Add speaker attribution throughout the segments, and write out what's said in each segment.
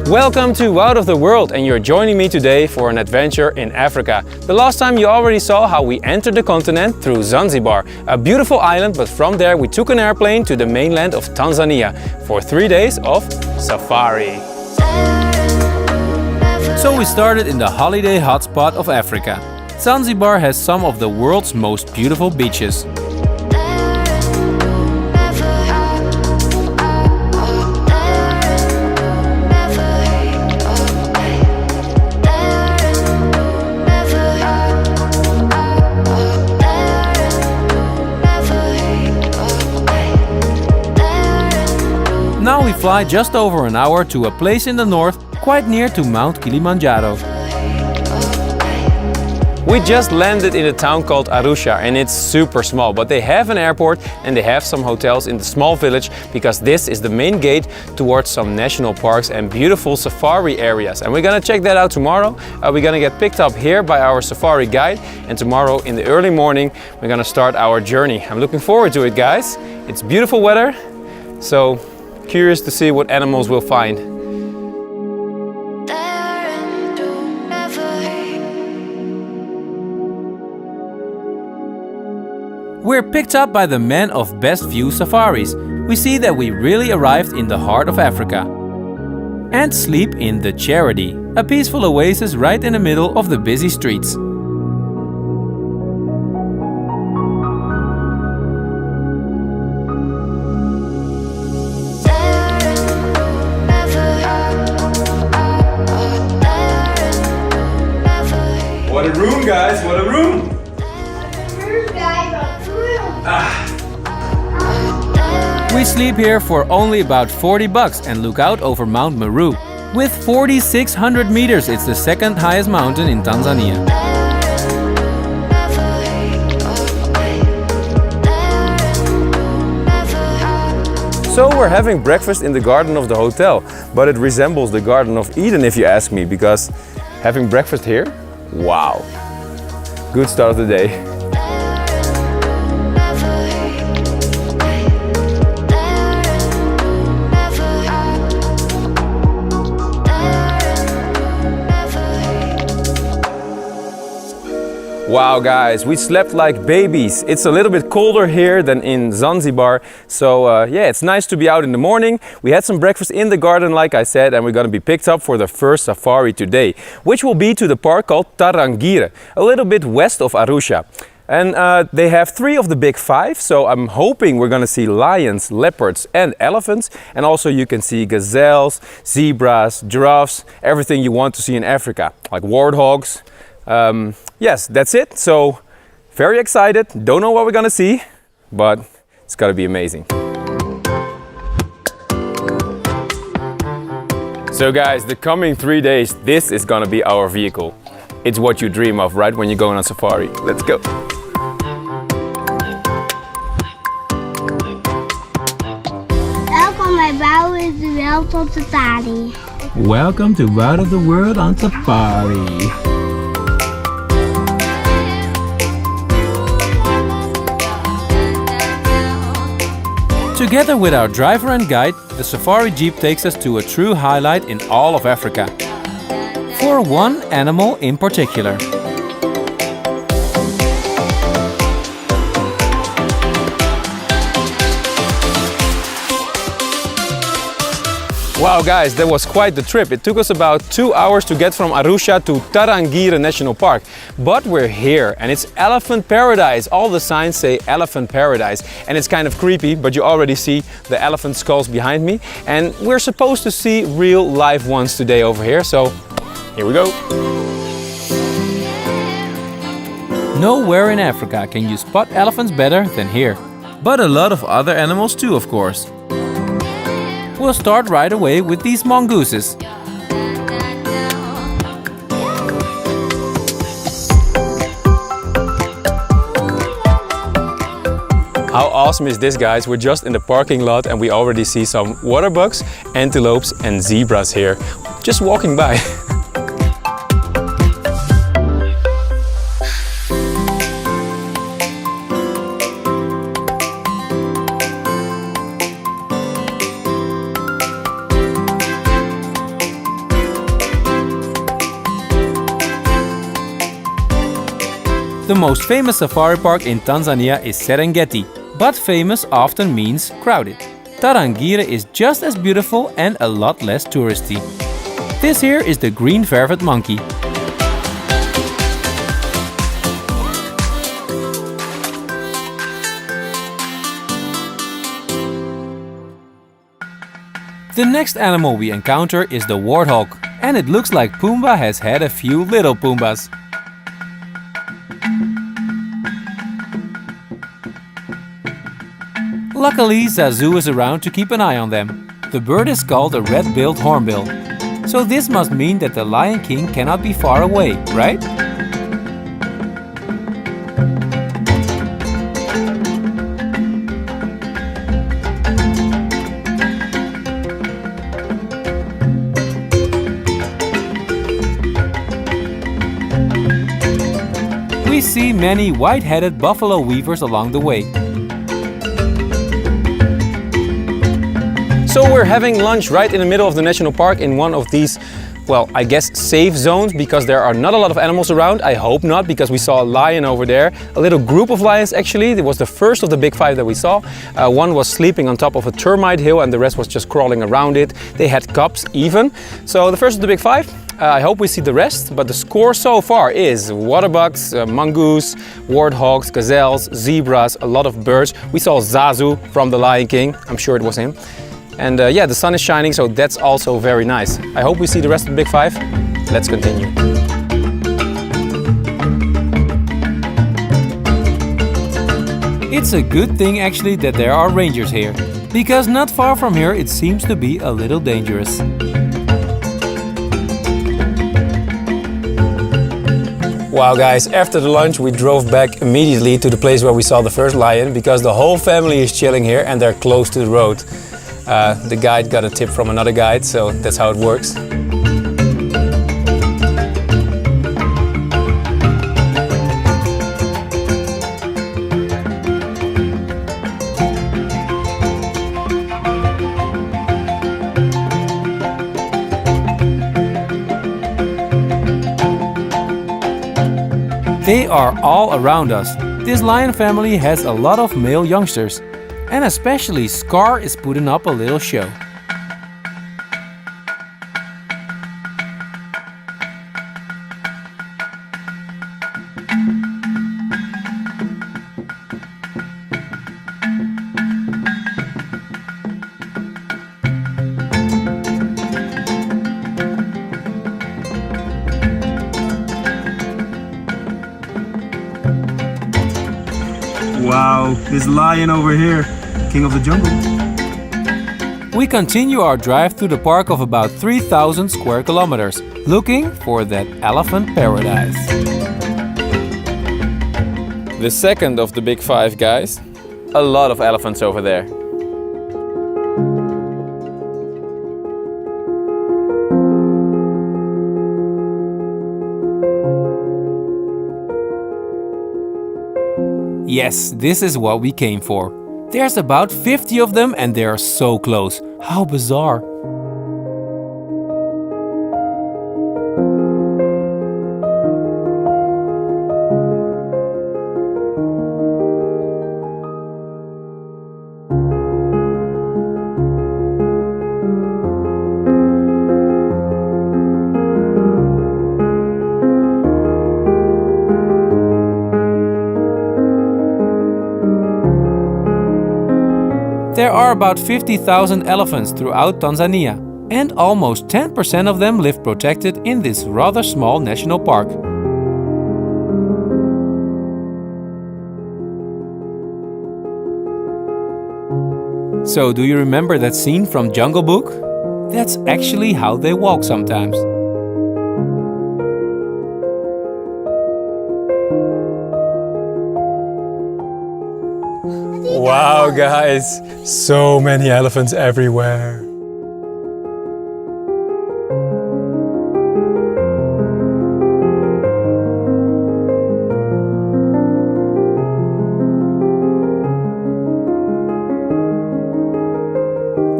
Speaker 1: Welcome to Out of the World, and you're joining me today for an adventure in Africa. The last time you already saw how we entered the continent through Zanzibar, a beautiful island, but from there we took an airplane to the mainland of Tanzania for 3 days of safari. So we started in the holiday hotspot of Africa. Zanzibar has some of the world's most beautiful beaches. Now we fly just over an hour to a place in the north, quite near to Mount Kilimanjaro. We just landed in a town called Arusha, and it's super small, but they have an airport and they have some hotels in the small village because this is the main gate towards some national parks and beautiful safari areas. And we're gonna check that out tomorrow. We're gonna get picked up here by our safari guide, and tomorrow in the early morning we're gonna start our journey. I'm looking forward to it, guys. It's beautiful weather, so curious to see what animals we'll find. We're picked up by the men of Best View Safaris. We see that we really arrived in the heart of Africa. And sleep in the Charity, a peaceful oasis right in the middle of the busy streets.
Speaker 2: What a room, guys! What a room!
Speaker 1: We sleep here for only about 40 bucks and look out over Mount Meru. With 4,600 meters, it's the second highest mountain in Tanzania.
Speaker 2: So we're having breakfast in the garden of the hotel, but it resembles the Garden of Eden if you ask me, because having breakfast here, wow! Good start of the day. Wow, guys, we slept like babies. It's a little bit colder here than in Zanzibar, so yeah, it's nice to be out in the morning. We had some breakfast in the garden, like I said, and we're gonna be picked up for the first safari today, which will be to the park called Tarangire, a little bit west of Arusha. And they have 3 of the big 5, so I'm hoping we're gonna see lions, leopards and elephants, and also you can see gazelles, zebras, giraffes, everything you want to see in Africa, like warthogs. Yes, that's it. So very excited. Don't know what we're gonna see, but it's gotta be amazing. So guys, the coming 3 days, this is gonna be our vehicle. It's what you dream of, right? When you're going on safari. Let's go.
Speaker 3: Welkom bij Bouwen de Wereld op Safari.
Speaker 1: Welcome to Out of the World on Safari. Together with our driver and guide, the safari jeep takes us to a true highlight in all of Africa. For one animal in particular. Wow, guys, that was quite the trip. It took us about 2 hours to get from Arusha to Tarangire National Park. But we're here, and it's elephant paradise. All the signs say elephant paradise, and it's kind of creepy, but you already see the elephant skulls behind me. And we're supposed to see real live ones today over here, so here we go. Nowhere in Africa can you spot elephants better than here. But a lot of other animals too, of course. We'll start right away with these mongooses. How awesome is this, guys? We're just in the parking lot and we already see some water bucks, antelopes and zebras here, just walking by. most famous safari park in Tanzania is Serengeti, but famous often means crowded. Tarangire is just as beautiful and a lot less touristy. This here is the green vervet monkey. The next animal we encounter is the warthog, and it looks like Pumbaa has had a few little Pumbas. Luckily, Zazu is around to keep an eye on them. The bird is called a red-billed hornbill. So this must mean that the Lion King cannot be far away, right? We see many white-headed buffalo weavers along the way.
Speaker 2: So we're having lunch right in the middle of the national park in one of these, well, I guess safe zones, because there are not a lot of animals around. I hope not, because we saw a lion over there. A little group of lions actually. It was the first of the big five that we saw. One was sleeping on top of a termite hill and the rest was just crawling around it. They had cubs even. So the first of the big five. I hope we see the rest, but the score so far is waterbucks, mongoose, warthogs, gazelles, zebras, a lot of birds. We saw Zazu from the Lion King. I'm sure it was him. And yeah, the sun is shining, so that's also very nice. I hope we see the rest of the big five. Let's continue.
Speaker 1: It's a good thing actually that there are rangers here, because not far from here it seems to be a little dangerous.
Speaker 2: Wow guys, after the lunch we drove back immediately to the place where we saw the first lion, because the whole family is chilling here and they're close to the road. The guide got a tip from another guide, so that's how it works.
Speaker 1: They are all around us. This lion family has a lot of male youngsters. And especially Scar is putting up a little show.
Speaker 2: Wow, this lion over here, king of the jungle.
Speaker 1: We continue our drive through the park of about 3,000 square kilometers, looking for that elephant paradise.
Speaker 2: The second of the big five, guys. A lot of elephants over there.
Speaker 1: Yes, this is what we came for. There's about 50 of them and they are so close. How bizarre. There are about 50,000 elephants throughout Tanzania, and almost 10% of them live protected in this rather small national park. So, do you remember that scene from Jungle Book? That's actually how they walk sometimes.
Speaker 2: Wow guys, so many elephants everywhere.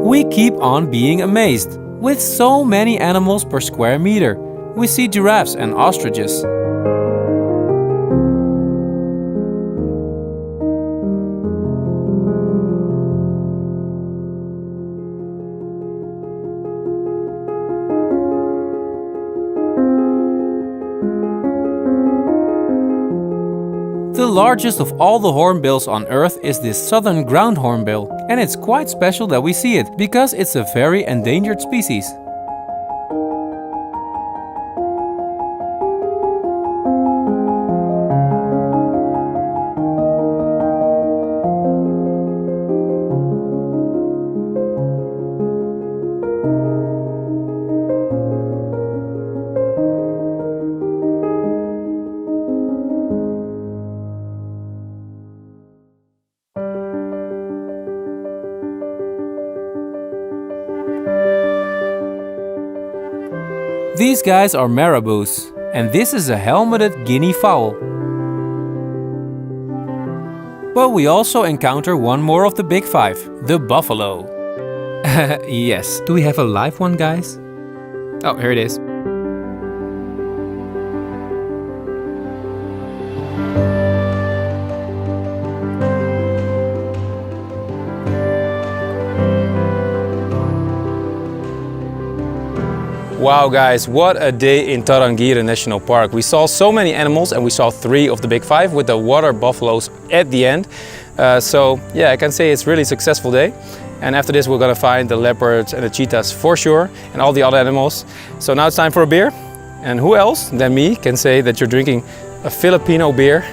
Speaker 1: We keep on being amazed. With so many animals per square meter, we see giraffes and ostriches. largest of all the hornbills on Earth is this southern ground hornbill, and it's quite special that we see it, because it's a very endangered species. These guys are marabous, and this is a helmeted guinea fowl. But we also encounter one more of the big five, the buffalo. Yes, do we have a live one, guys? Oh, here it is.
Speaker 2: Wow guys, what a day in Tarangire National Park. We saw so many animals and we saw 3 of the big 5 with the water buffaloes at the end. So yeah, I can say it's really successful day. And after this we're gonna find the leopards and the cheetahs for sure and all the other animals. So now it's time for a beer. And who else than me can say that you're drinking a Filipino beer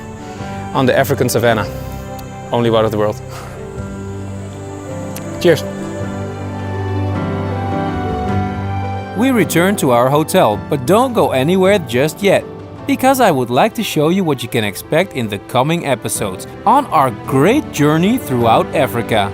Speaker 2: on the African savannah. Only one of the world. Cheers.
Speaker 1: We return to our hotel, but don't go anywhere just yet, because I would like to show you what you can expect in the coming episodes on our great journey throughout Africa.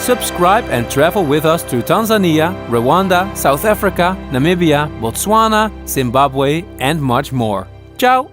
Speaker 1: Subscribe and travel with us to Tanzania, Rwanda, South Africa, Namibia, Botswana, Zimbabwe, and much more. Ciao!